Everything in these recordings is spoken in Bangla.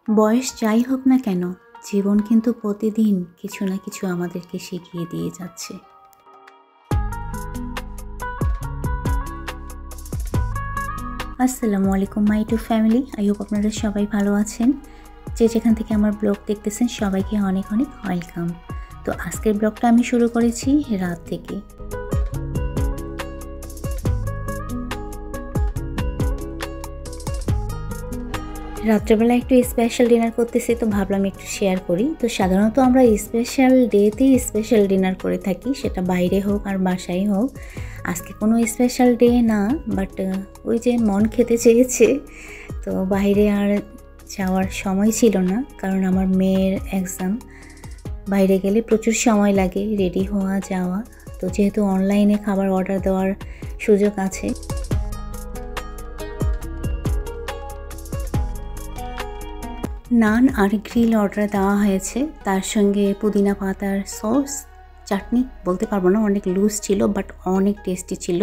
বয়স যাই হোক না কেন, জীবন কিন্তু প্রতিদিন কিছু না কিছু আমাদেরকে শিখিয়ে দিয়ে যাচ্ছে। আসসালামু আলাইকুম মাই টু ফ্যামিলি, আই হোপ আপনারা সবাই ভালো আছেন। যে যেখান থেকে আমার ব্লগ দেখতেছেন সবাইকে অনেক অনেক ওয়েলকাম। তো আজকের ব্লগটা আমি শুরু করেছি রাত থেকে। রাত্রেবেলা একটু স্পেশাল ডিনার করতেছি, তো ভাবলাম একটু শেয়ার করি। তো সাধারণত আমরা স্পেশাল ডেতেই স্পেশাল ডিনার করে থাকি, সেটা বাইরে হোক আর বাসায় হোক। আজকে কোনো স্পেশাল ডে না, বাট ওই যে মন খেতে চেয়েছে, তো বাইরে আর যাওয়ার সময় ছিল না, কারণ আমার মেয়ের এক্সাম। বাইরে গেলে প্রচুর সময় লাগে রেডি হওয়া যাওয়া, তো যেহেতু অনলাইনে খাবার অর্ডার দেওয়ার সুযোগ আছে, নান আর গ্রিল অর্ডার দেওয়া হয়েছে। তার সঙ্গে পুদিনা পাতার সস, চাটনি বলতে পারবো না, অনেক লুজ ছিল বাট অনেক টেস্টি ছিল।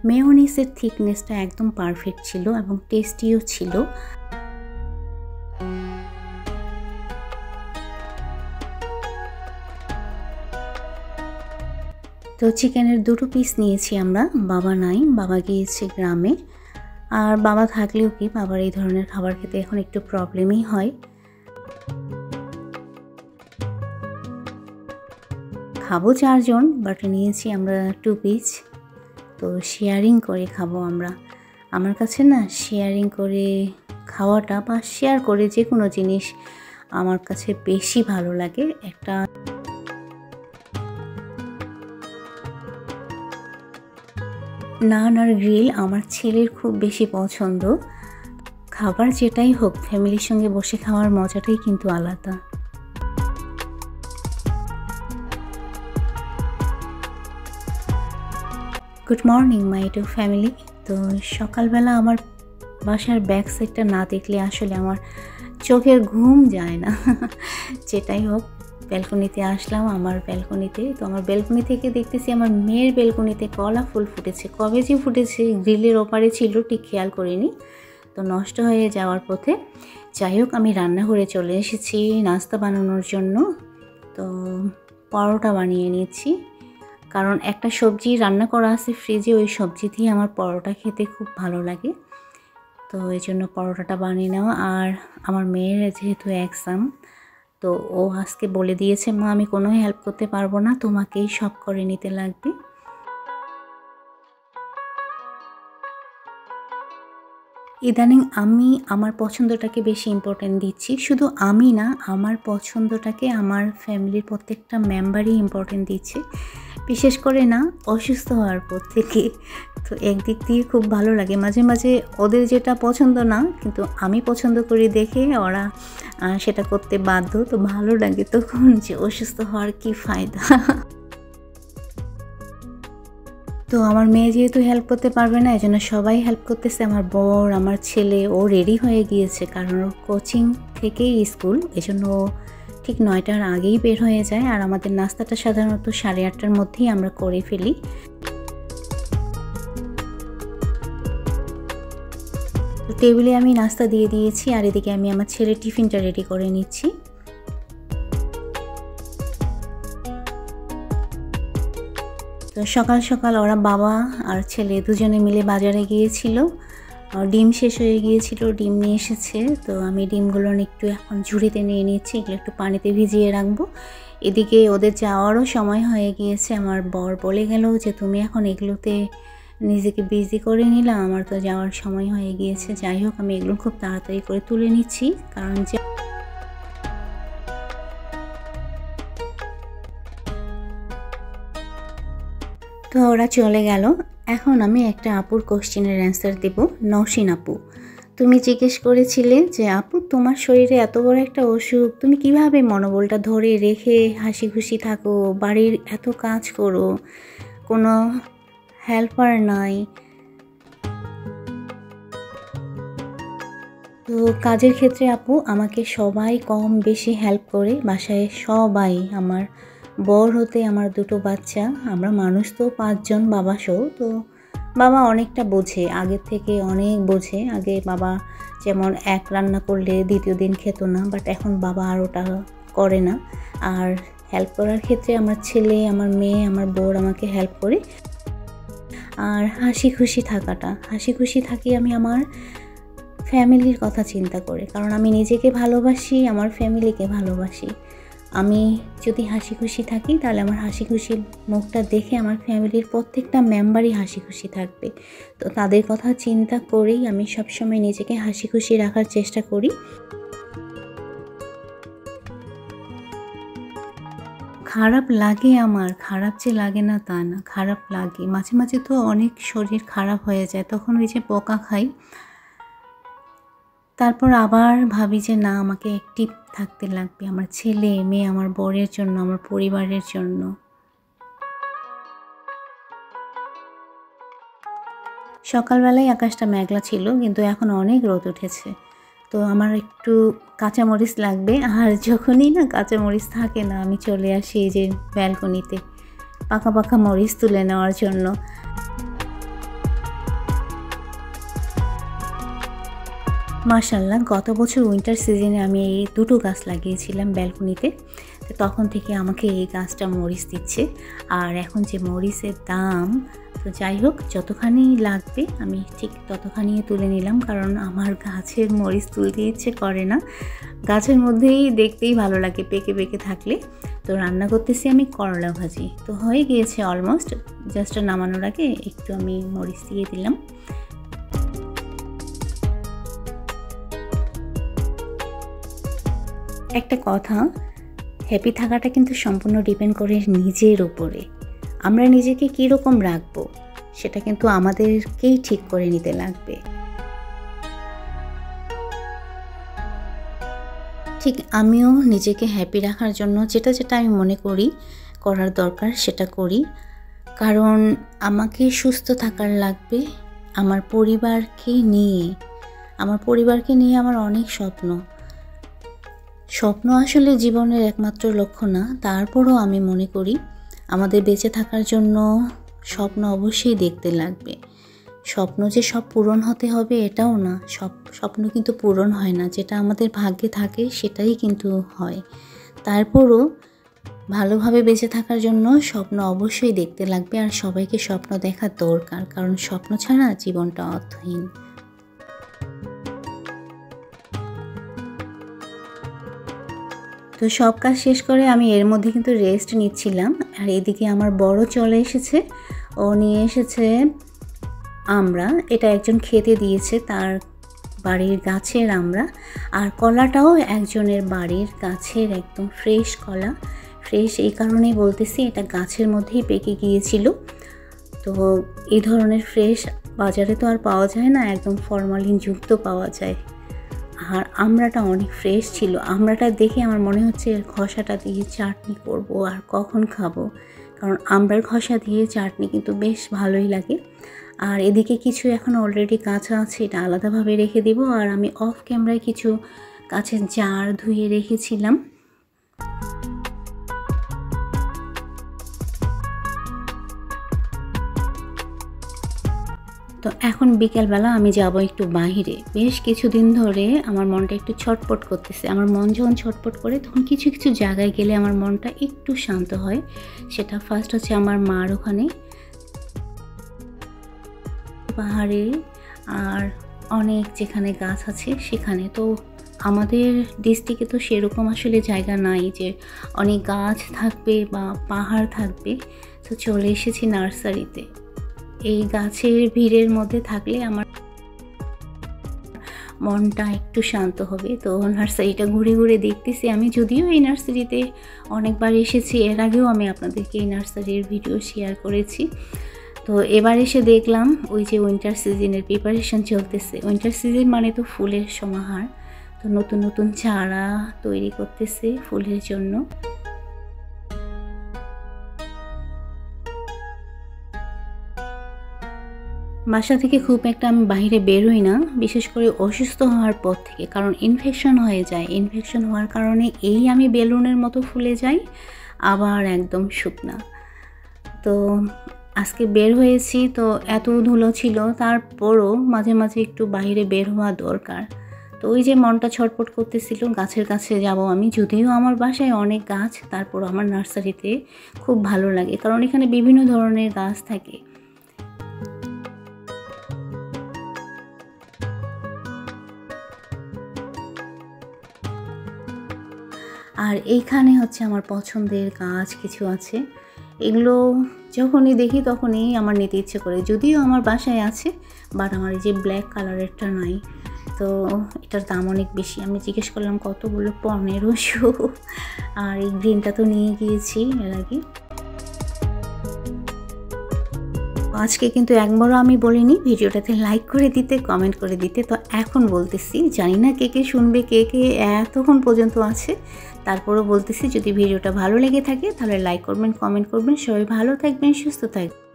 মেয়োনিজের থিকনেসটা একদম পারফেক্ট ছিল এবং টেস্টিও ছিল। তো চিকেনের 2 পিস নিয়েছি আমরা। বাবা নাই, বাবা গিয়েছে গ্রামে। আর বাবা থাকলেও কি, বাবার এই ধরনের খাবার খেতে এখন একটু প্রবলেমই হয়। খাবো 4 জন, বাট নিয়েছি আমরা 2 পিস। তো শেয়ারিং করে খাবো আমরা। আমার কাছে না শেয়ারিং করে খাওয়াটা বা শেয়ার করে যে কোনো জিনিস আমার কাছে বেশি ভালো লাগে। একটা নান আর গ্রিল আমার ছেলের খুব বেশি পছন্দ। খাবার যেটাই হোক, ফ্যামিলির সঙ্গে বসে খাওয়ার মজাটাই কিন্তু আলাদা। Good morning my to family. তো সকালবেলা আমার বাসার ব্যাক সাইডটা না দেখলে আসলে আমার চোখের ঘুম যায় না। যেটাই হোক, ব্যালকনিতে আসলাম, আমার ব্যালকনিতে। তো আমার ব্যালকনি থেকে দেখতেছি আমার মেয়ের ব্যালকনিতে কলা ফুল ফুটেছে। কবে যে ফুটেছে গ্রিলের ওপারে ছিল, ঠিক খেয়াল করিনি, তো নষ্ট হয়ে যাওয়ার পথে। যাই হোক, আমি রান্নাঘরে চলে এসেছি নাস্তা বানানোর জন্য। তো পরোটা বানিয়ে নিচ্ছি, কারণ একটা সবজি রান্না করা আছে ফ্রিজে, ওই সবজি দিয়ে আমার পরোটা খেতে খুব ভালো লাগে। তো এই জন্য পরোটাটা বানিয়ে নেওয়া। আর আমার মেয়ের যেহেতু এক্সাম, তো ও আজকে বলে দিয়েছে, মা আমি কোনো হেল্প করতে পারবো না, তোমাকেই সব করে নিতে লাগবে। ইদানিং আমি আমার পছন্দটাকে বেশি ইম্পর্টেন্ট দিচ্ছি। শুধু আমি না, আমার পছন্দটাকে আমার ফ্যামিলির প্রত্যেকটা মেম্বারই ইম্পর্টেন্ট দিচ্ছে, বিশেষ করে না অসুস্থ হওয়ার পর থেকে। তো একদিক দিয়ে খুব ভালো লাগে। মাঝে মাঝে ওদের যেটা পছন্দ না, কিন্তু আমি পছন্দ করি দেখে ওরা সেটা করতে বাধ্য। তো ভালো লাগে তখন যে অসুস্থ হওয়ার কি ফায়দা। তো আমার মেয়ে যেহেতু হেল্প করতে পারবে না, এজন্য সবাই হেল্প করতেছে। আমার বর, আমার ছেলে, ও রেডি হয়ে গিয়েছে, কারণ ওর কোচিং থেকেই স্কুল, এজন্য ঠিক 9টার আগেই বের হয়ে যায়। আর আমাদের নাস্তাটা সাধারণত 8:30টার মধ্যেই আমরা করে ফেলি। তো টেবিলে আমি নাস্তা দিয়ে দিয়েছি, আর এদিকে আমি আমার ছেলের টিফিনটা রেডি করে নিচ্ছি। তো সকাল সকাল ওরা বাবা আর ছেলে দুজনে মিলে বাজারে গিয়েছিল। ডিম শেষ হয়ে গিয়েছিল, ডিম নিয়ে এসেছে। তো আমি ডিমগুলো একটু এখন ঝুড়িতে নিয়ে নিচ্ছি, এগুলো একটু পানিতে ভিজিয়ে রাখবো। এদিকে ওদের যাওয়ারও সময় হয়ে গিয়েছে। আমার বর বলে গেল যে তুমি এখন এগুলোতে নিজেকে বিজি করে নিলাম, আমার তো যাওয়ার সময় হয়ে গিয়েছে। যাই হোক, আমি এগুলো খুব তাড়াতাড়ি করে তুলে নিচ্ছি, কারণ যে তো ওরা চলে গেল। এখন আমি একটা আপুর কোশ্চেনের অ্যান্সার দেব। নওশিন আপু, তুমি জিজ্ঞেস করেছিলে যে আপু তোমার শরীরে এত বড় একটা অসুখ, তুমি কিভাবে মনোবলটা ধরে রেখে হাসি খুশি থাকো, বাড়ির এত কাজ করো, কোনো হেল্পার নাই। তো কাজের ক্ষেত্রে আপু আমাকে সবাই কম বেশি হেল্প করে, বাসায় সবাই, আমার বর হতে আমার 2টো বাচ্চা, আমরা মানুষ তো 5 জন বাবা সহ। তো বাবা অনেকটা বোঝে, আগের থেকে অনেক বোঝে। আগে বাবা যেমন এক রান্না করলে দ্বিতীয় দিন খেত না, বাট এখন বাবা আর ওটা করে না। আর হেল্প করার ক্ষেত্রে আমার ছেলে, আমার মেয়ে, আমার বর আমাকে হেল্প করে। আর হাসি খুশি থাকি আমি আমার ফ্যামিলির কথা চিন্তা করে, কারণ আমি নিজেকে ভালোবাসি, আমার ফ্যামিলিকে ভালোবাসি। আমি যদি হাসি খুশি থাকি তাহলে আমার হাসি খুশি মুখটা দেখে আমার ফ্যামিলির প্রত্যেকটা মেম্বারই হাসি খুশি থাকবে। তো তাদের কথা চিন্তা করেই আমি সবসময় নিজেকে হাসি খুশি রাখার চেষ্টা করি। খারাপ লাগে আমার, খারাপ যে লাগে না তা না, খারাপ লাগে মাঝে মাঝে। তো অনেক শরীর খারাপ হয়ে যায়, তখন ওই যে বকা খাই। তারপর আবার ভাবি যে না, আমাকে অ্যাক্টিভ থাকতে লাগবে আমার ছেলে মেয়ে, আমার বরের জন্য, আমার পরিবারের জন্য। সকালবেলায় আকাশটা মেঘলা ছিল, কিন্তু এখন অনেক রোদ উঠেছে। তো আমার একটু কাঁচামরিচ লাগবে, আর যখনই না কাঁচামরিচ থাকে না, আমি চলে আসি এই যে ব্যালকনিতে পাকা পাকা মরিচ তুলে নেওয়ার জন্য। মাশাআল্লাহ, গত বছর উইন্টার সিজনে আমি এই দুটো গাছ লাগিয়েছিলাম ব্যালকনিতে। তো তখন থেকে আমাকে এই গাছটা মরিচ দিচ্ছে। আর এখন যে মরিচের দাম, তো যাই হোক, যতখানি লাগবে আমি ঠিক ততখানি তুলে নিলাম, কারণ আমার গাছের মরিচ তুলতে ইচ্ছে করে না। গাছের মধ্যেই দেখতেই ভালো লাগে পেকে পেকে থাকলে। তো রান্না করতেছি আমি করলা ভাজি, তো হয়ে গিয়েছে অলমোস্ট। জাস্ট নামানোর আগে একটু আমি মরিচ দিয়ে দিলাম। একটা কথা, হ্যাপি থাকাটা কিন্তু সম্পূর্ণ ডিপেন্ড করে নিজের উপরে। আমরা নিজেকে কীরকম রাখবো সেটা কিন্তু আমাদেরকেই ঠিক করে নিতে লাগবে। ঠিক আমিও নিজেকে হ্যাপি রাখার জন্য যেটা আমি মনে করি করার দরকার সেটা করি, কারণ আমাকে সুস্থ থাকার লাগবে। আমার পরিবারকে নিয়ে আমার অনেক স্বপ্ন আসলে জীবনের একমাত্র লক্ষ্য না, তারপরও আমি মনে করি আমাদের বেঁচে থাকার জন্য স্বপ্ন অবশ্যই দেখতে লাগবে। স্বপ্ন যে সব পূরণ হতে হবে এটাও না, সব স্বপ্ন কিন্তু পূরণ হয় না। যেটা আমাদের ভাগ্যে থাকে সেটাই কিন্তু হয়। তারপরও ভালোভাবে বেঁচে থাকার জন্য স্বপ্ন অবশ্যই দেখতে লাগবে, আর সবাইকে স্বপ্ন দেখা দরকার, কারণ স্বপ্ন ছাড়া জীবনটা অর্থহীন। তো সব কাজ শেষ করে আমি এর মধ্যে কিন্তু রেস্ট নিচ্ছিলাম। আর এদিকে আমার বড় চলে এসেছে, ও নিয়ে এসেছে আমড়া। এটা একজন খেতে দিয়েছে, তার বাড়ির গাছের আমড়া। আর কলাটাও একজনের বাড়ির গাছের একদম ফ্রেশ কলা। ফ্রেশ এই কারণেই বলতেছি, এটা গাছের মধ্যেই পেকে গিয়েছিল। তো এই ধরনের ফ্রেশ বাজারে তো আর পাওয়া যায় না, একদম ফরমালিন যুক্ত পাওয়া যায়। আর আমড়াটা অনেক ফ্রেশ ছিল। আমড়াটা দেখে আমার মনে হচ্ছে এর খোসাটা দিয়ে চাটনি করব, আর কখন খাবো, কারণ আমড়ার খোসা দিয়ে চাটনি কিন্তু বেশ ভালোই লাগে। আর এদিকে কিছু এখন অলরেডি কাঁচা আছে, এটা আলাদাভাবে রেখে দিব। আর আমি অফ ক্যামেরায় কিছু কাঁচের জার ধুয়ে রেখেছিলাম। তো এখন বিকেলবেলা আমি যাব একটু বাহিরে। বেশ কিছুদিন ধরে আমার মনটা একটু ছটপট করতেছে। আমার মন যখন ছটপট করে তখন কিছু কিছু জায়গায় গেলে আমার মনটা একটু শান্ত হয়। সেটা ফার্স্ট হচ্ছে আমার মার ওখানে, পাহাড়ে, আর অনেক যেখানে গাছ আছে সেখানে। তো আমাদের ডিস্ট্রিক্টে তো সেরকম আসলে জায়গা নাই যে অনেক গাছ থাকবে বা পাহাড় থাকবে। তো চলে এসেছি নার্সারিতে। এই গাছের ভিড়ের মধ্যে থাকলে আমার মনটা একটু শান্ত হবে। তো নার্সারিটা ঘুরে ঘুরে দেখতেছি আমি, যদিও এই নার্সারিতে অনেকবার এসেছি, এর আগেও আমি আপনাদেরকে এই নার্সারির ভিডিও শেয়ার করেছি। তো এবার এসে দেখলাম ওই যে উইন্টার সিজনের প্রিপারেশন চলতেছে। উইন্টার সিজন মানে তো ফুলের সমাহার, তো নতুন নতুন চারা তৈরি করতেছে ফুলের জন্য। বাসা থেকে খুব একটা আমি বাইরে বেরোই না, বিশেষ করে অসুস্থ হওয়ার পর থেকে, কারণ ইনফেকশন হয়ে যায়। ইনফেকশন হওয়ার কারণে এই আমি বেলুনের মতো ফুলে যাই, আবার একদম শুকনা। তো আজকে বের হয়েছি, তো এত ধুলো ছিল, তারপরও মাঝে মাঝে একটু বাইরে বের হওয়া দরকার। তো ওই যে মনটা ছটফট করতেছিল, গাছের কাছে যাব আমি। যদিও আমার বাসায় অনেক গাছ, তারপর আমার নার্সারিতে খুব ভালো লাগে, কারণ এখানে বিভিন্ন ধরনের গাছ থাকে। আর এইখানে হচ্ছে আমার পছন্দের গাছ কিছু আছে, এগুলো যখনই দেখি তখনই আমার নিতে ইচ্ছে করে। যদিও আমার বাসায় আছে, বাট আমার এই যে ব্ল্যাক কালারেরটা নাই, তো এটার দাম অনেক বেশি। আমি জিজ্ঞেস করলাম কত, বললো 1500। আর এই গ্রিনটা তো নিয়ে গিয়েছি এর আগে। আজকে কিন্তু একবারও আমি বলিনি ভিডিওটাতে লাইক করে দিতে, কমেন্ট করে দিতে। তো এখন বলতেছি, জানি না কে কে শুনবে, কে কে এতক্ষণ পর্যন্ত আছে, তারপরেও বলতেছি যদি ভিডিওটা ভালো লেগে থাকে তাহলে লাইক করবেন, কমেন্ট করবেন। সবাই ভালো থাকবেন, সুস্থ থাকবেন।